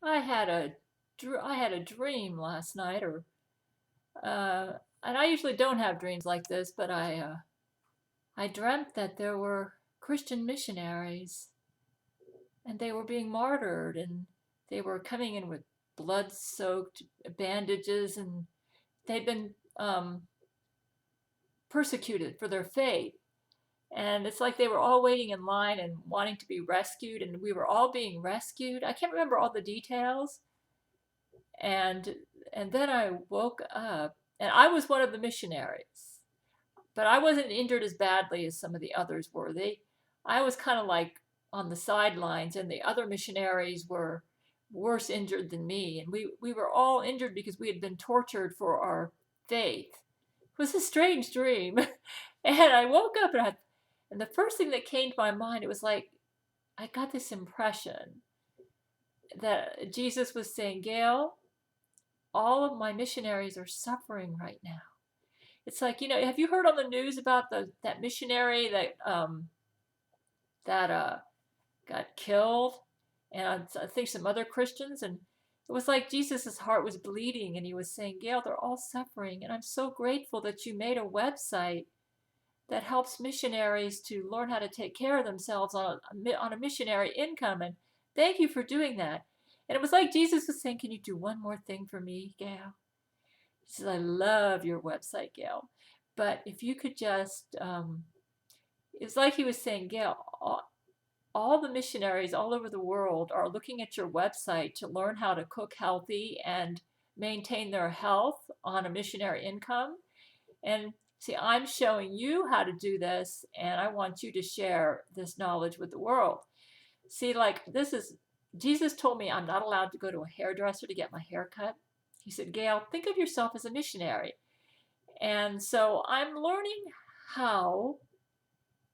I had a dream last night, or and I usually don't have dreams like this, but I dreamt that there were Christian missionaries, and they were being martyred, and they were coming in with blood-soaked bandages, and they'd been persecuted for their faith. And it's like they were all waiting in line and wanting to be rescued, and we were all being rescued. I can't remember all the details, and and then I woke up, and I was one of the missionaries, but I wasn't injured as badly as some of the others were. I was kind of like on the sidelines, and the other missionaries were worse injured than me, and we were all injured because we had been tortured for our faith. It was a strange dream, and I woke up and the first thing that came to my mind, it was like I got this impression that Jesus was saying, Gail, all of my missionaries are suffering right now. It's like, have you heard on the news about that missionary that got killed, and I think some other Christians, and it was like Jesus's heart was bleeding, and he was saying, Gail, they're all suffering, and I'm so grateful that you made a website that helps missionaries to learn how to take care of themselves on a missionary income, and thank you for doing that. And it was like Jesus was saying, can you do one more thing for me, Gail? He says, I love your website, Gail. But if you could just, it's like he was saying, Gail, all the missionaries all over the world are looking at your website to learn how to cook healthy and maintain their health on a missionary income. And see, I'm showing you how to do this, and I want you to share this knowledge with the world. See, like Jesus told me I'm not allowed to go to a hairdresser to get my hair cut. He said, Gail, think of yourself as a missionary. And so I'm learning how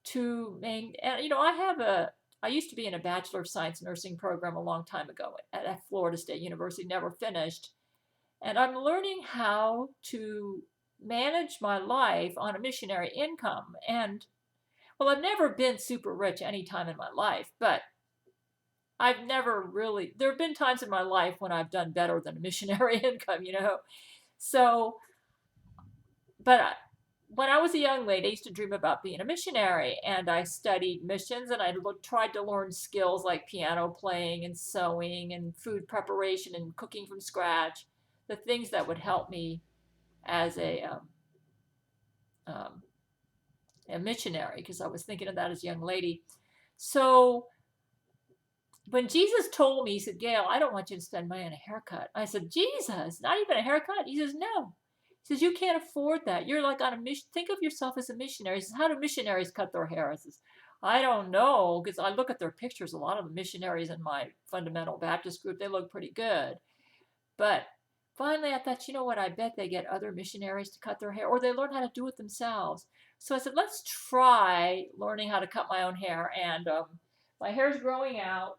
to maintain, I used to be in a Bachelor of Science nursing program a long time ago at Florida State University, never finished. And I'm learning how to manage my life on a missionary income. And well, I've never been super rich any time in my life, but I've never really, there have been times in my life when I've done better than a missionary income. So, but when I was a young lady, I used to dream about being a missionary, and I studied missions, and I tried to learn skills like piano playing and sewing and food preparation and cooking from scratch, the things that would help me as um, a missionary, because I was thinking of that as a young lady. So when Jesus told me, he said, Gail, I don't want you to spend money on a haircut. I said, Jesus, not even a haircut? He says, no. He says, you can't afford that. You're like on a mission. Think of yourself as a missionary. He says, how do missionaries cut their hair? I says, I don't know, because I look at their pictures. A lot of the missionaries in my fundamental Baptist group, they look pretty good. But finally, I thought, you know what? I bet they get other missionaries to cut their hair, or they learn how to do it themselves. So I said, let's try learning how to cut my own hair. And my hair's growing out.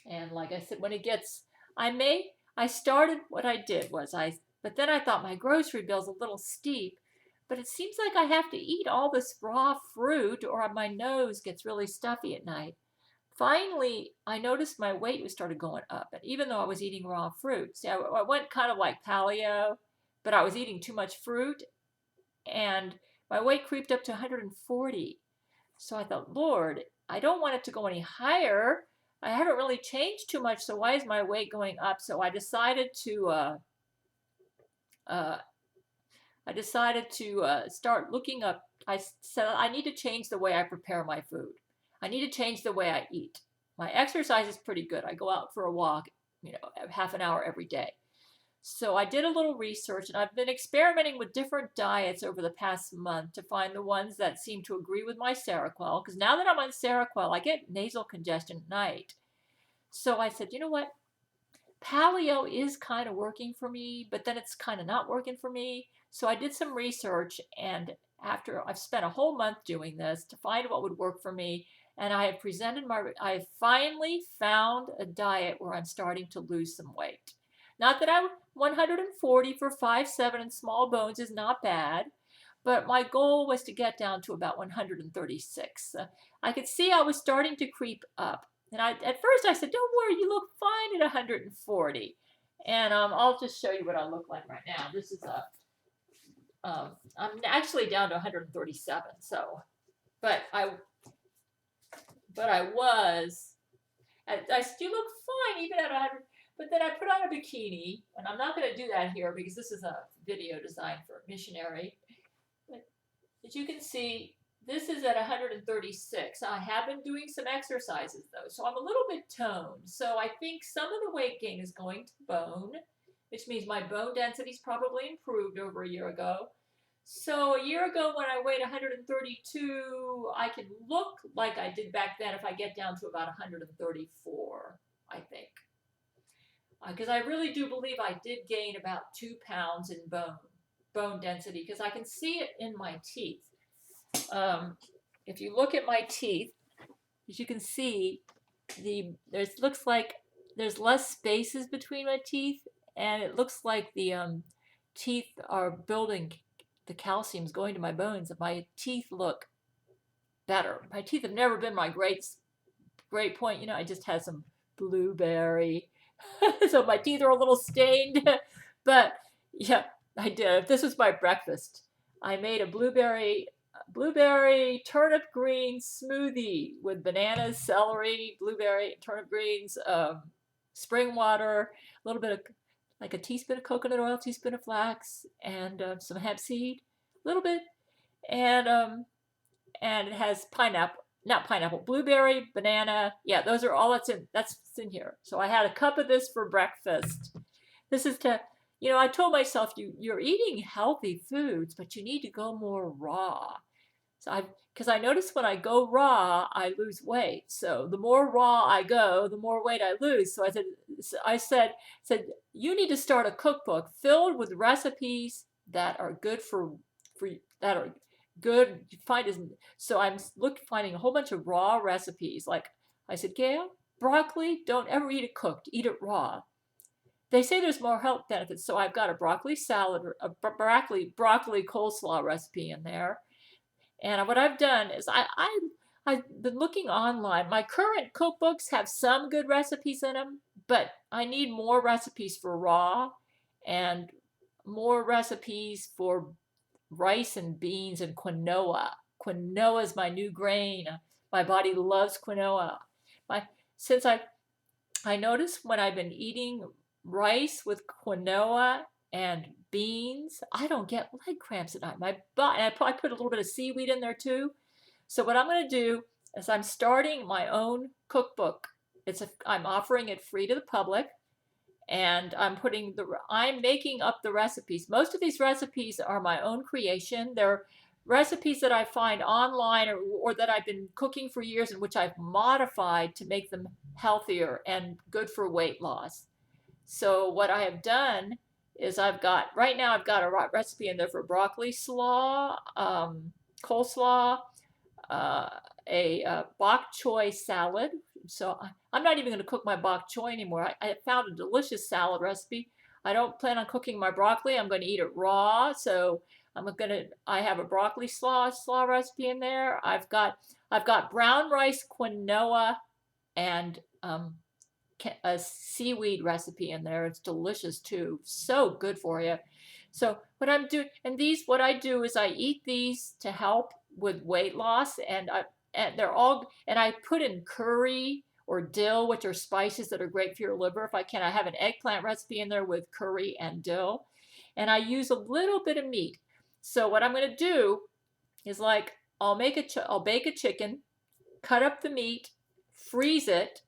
And like I said, when it gets, I started, what I did was but then I thought my grocery bill's a little steep, but it seems like I have to eat all this raw fruit or my nose gets really stuffy at night. Finally, I noticed my weight was started going up, and even though I was eating raw fruit, see, I went kind of like paleo, but I was eating too much fruit, and my weight creeped up to 140. So I thought, Lord, I don't want it to go any higher. I haven't really changed too much, so why is my weight going up? So uh, I decided to start looking up. I said I need to change the way I prepare my food. I need to change the way I eat. My exercise is pretty good. I go out for a walk, half an hour every day. So I did a little research, and I've been experimenting with different diets over the past month to find the ones that seem to agree with my Seroquel. Because now that I'm on Seroquel, I get nasal congestion at night. So I said, you know what? Paleo is kind of working for me, but then it's kind of not working for me. So I did some research, and after I've spent a whole month doing this to find what would work for me, and I have finally found a diet where I'm starting to lose some weight. Not that I'm 140 for 5'7" and small bones is not bad, but my goal was to get down to about 136. I could see I was starting to creep up. And at first I said, don't worry, you look fine at 140. And I'll just show you what I look like right now. This is I'm actually down to 137. So, but I, but I was, I still look fine even at 100. But then I put on a bikini, and I'm not going to do that here because this is a video designed for a missionary. But as you can see, this is at 136. I have been doing some exercises though, so I'm a little bit toned. So I think some of the weight gain is going to bone, which means my bone density's probably improved over a year ago. So a year ago when I weighed 132, I can look like I did back then if I get down to about 134, I think. Because I really do believe I did gain about 2 pounds in bone density because I can see it in my teeth. If you look at my teeth, as you can see, looks like there's less spaces between my teeth, and it looks like the teeth are building. The calcium's going to my bones, and my teeth look better. My teeth have never been my great point. You know, I just had some blueberry, so my teeth are a little stained. But yeah, I did. This was my breakfast. I made a blueberry turnip green smoothie with bananas, celery, blueberry, turnip greens, spring water, a little bit of like a teaspoon of coconut oil, teaspoon of flax, and some hemp seed, a little bit, and it has blueberry, banana. Yeah, those are all that's in here. So I had a cup of this for breakfast. This is to, I told myself you're eating healthy foods, but you need to go more raw. So because I notice when I go raw, I lose weight. So the more raw I go, the more weight I lose. So I said, you need to start a cookbook filled with recipes that are good for that are good. So I'm finding a whole bunch of raw recipes. Like I said, Gail, broccoli, don't ever eat it cooked. Eat it raw. They say there's more health benefits. So I've got a broccoli salad, a broccoli coleslaw recipe in there. And what I've done is I've been looking online. My current cookbooks have some good recipes in them, but I need more recipes for raw and more recipes for rice and beans and quinoa. Quinoa is my new grain. My body loves quinoa. Since I noticed when I've been eating rice with quinoa and beans, I don't get leg cramps at night. My body, and I probably put a little bit of seaweed in there too. So what I'm going to do is I'm starting my own cookbook. I'm offering it free to the public, and I'm making up the recipes. Most of these recipes are my own creation. They're recipes that I find online or that I've been cooking for years in which I've modified to make them healthier and good for weight loss. So what I have done is right now I've got a recipe in there for broccoli slaw, coleslaw, a bok choy salad. So I'm not even going to cook my bok choy anymore. I found a delicious salad recipe. I don't plan on cooking my broccoli. I'm going to eat it raw. So I have a broccoli slaw recipe in there. I've got brown rice, quinoa, and a seaweed recipe in there. It's delicious too. So good for you. So what I'm doing, what I do is I eat these to help with weight loss, and I put in curry or dill, which are spices that are great for your liver. If I can, I have an eggplant recipe in there with curry and dill, and I use a little bit of meat. So what I'm going to do is I'll bake a chicken, cut up the meat, freeze it,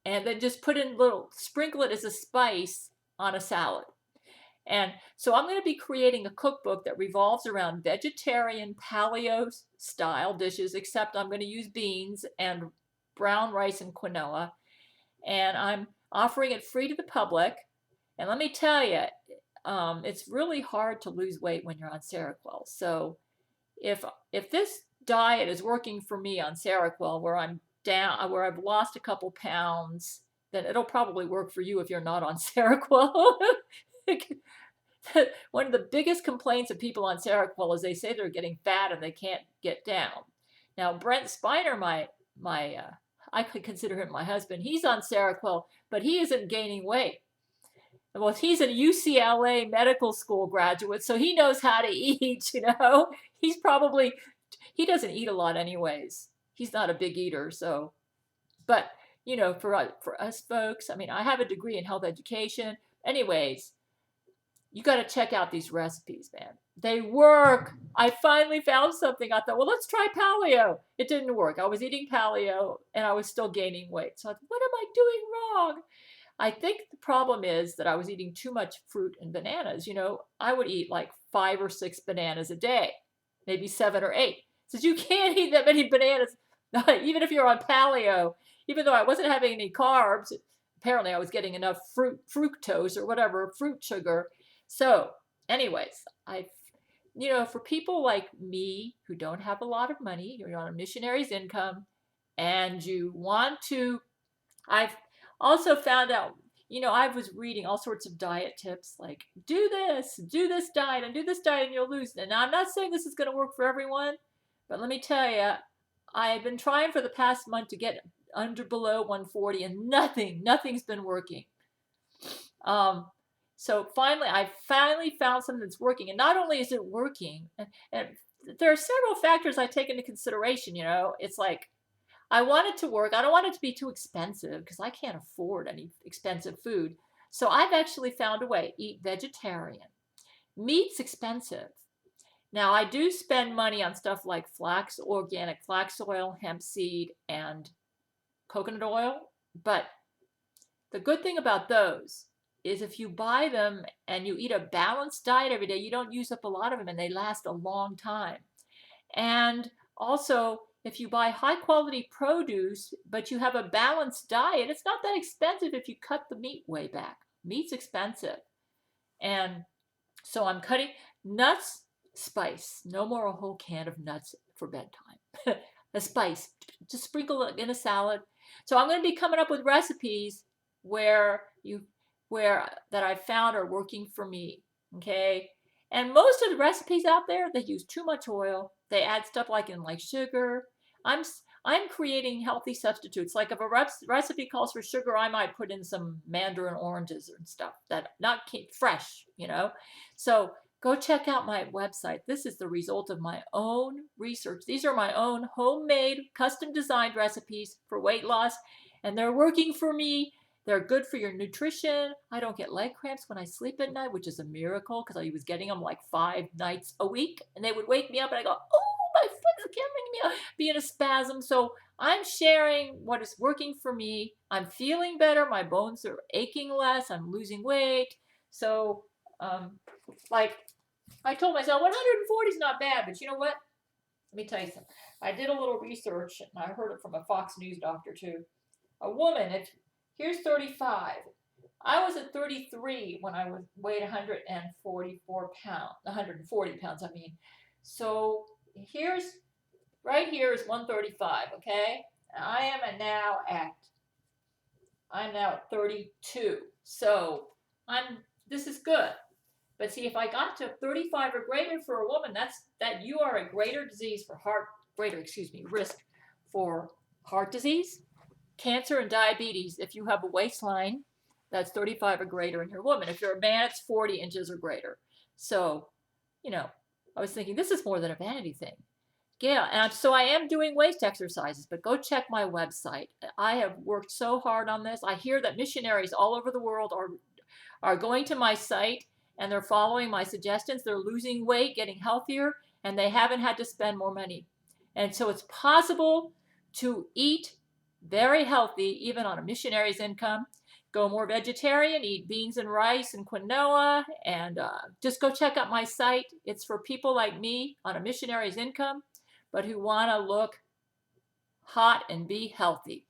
and then just sprinkle it as a spice on a salad. And so I'm going to be creating a cookbook that revolves around vegetarian paleo style dishes, except I'm going to use beans and brown rice and quinoa. And I'm offering it free to the public. And let me tell you, it's really hard to lose weight when you're on Seroquel. So if this diet is working for me on Seroquel, where I've lost a couple pounds, then it'll probably work for you if you're not on Seroquel. One of the biggest complaints of people on Seroquel is they say they're getting fat and they can't get down. Now, Brent Spiner, my I could consider him my husband. He's on Seroquel, but he isn't gaining weight. Well, he's a UCLA medical school graduate, so he knows how to eat, you know. He's probably, he doesn't eat a lot anyways. He's not a big eater, so, but, you know, for us folks, I mean, I have a degree in health education. Anyways, you got to check out these recipes, man. They work. I finally found something. I thought, well, let's try paleo. It didn't work. I was eating paleo and I was still gaining weight. So I thought, what am I doing wrong? I think the problem is that I was eating too much fruit and bananas. You know, I would eat like 5 or 6 bananas a day, maybe 7 or 8. Says you can't eat that many bananas, even if you're on paleo. Even though I wasn't having any carbs, apparently I was getting enough fructose or whatever, fruit sugar. So, anyways, you know, for people like me who don't have a lot of money, you're on a missionary's income, and you want to, I've also found out, you know, I was reading all sorts of diet tips like do this diet, and do this diet, and you'll lose it. Now, I'm not saying this is going to work for everyone, but let me tell you, I've been trying for the past month to get below 140, and nothing's been working. So I finally found something that's working. And not only is it working, and there are several factors I take into consideration. You know, it's like I want it to work. I don't want it to be too expensive because I can't afford any expensive food. So I've actually found a way. Eat vegetarian. Meat's expensive. Now I do spend money on stuff like organic flax oil, hemp seed, and coconut oil. But the good thing about those is if you buy them and you eat a balanced diet every day, you don't use up a lot of them and they last a long time. And also, if you buy high quality produce, but you have a balanced diet, it's not that expensive if you cut the meat way back. Meat's expensive. And so I'm cutting nuts, spice. No more a whole can of nuts for bedtime. A spice, just sprinkle it in a salad. So I'm going to be coming up with recipes that I found are working for me. Okay. And most of the recipes out there, they use too much oil. They add stuff like sugar. I'm creating healthy substitutes. Like if a recipe calls for sugar, I might put in some mandarin oranges and stuff that not fresh, you know. So go check out my website. This is the result of my own research. These are my own homemade, custom designed recipes for weight loss, and they're working for me. They're good for your nutrition. I don't get leg cramps when I sleep at night, which is a miracle because I was getting them like 5 nights a week. And they would wake me up and I go, oh, my foot is killing me, be in a spasm. So I'm sharing what is working for me. I'm feeling better. My bones are aching less. I'm losing weight. So, like I told myself, 140 is not bad. But you know what? Let me tell you something. I did a little research and I heard it from a Fox News doctor too. A woman, here's 35. I was at 33 when I weighed 144 pounds, 140 pounds, I mean. So right here is 135, okay? And I'm now at 32. So this is good. But see, if I got to 35 or greater for a woman, that you are at greater risk for heart disease, cancer, and diabetes if you have a waistline that's 35 or greater in your woman. If you're a man, it's 40 inches or greater. So, you know, I was thinking this is more than a vanity thing. Yeah, and so I am doing waist exercises, but go check my website. I have worked so hard on this. I hear that missionaries all over the world are going to my site and they're following my suggestions. They're losing weight, getting healthier, and they haven't had to spend more money. And so it's possible to eat very healthy, even on a missionary's income. Go more vegetarian, eat beans and rice and quinoa, and just go check out my site. It's for people like me on a missionary's income, but who want to look hot and be healthy.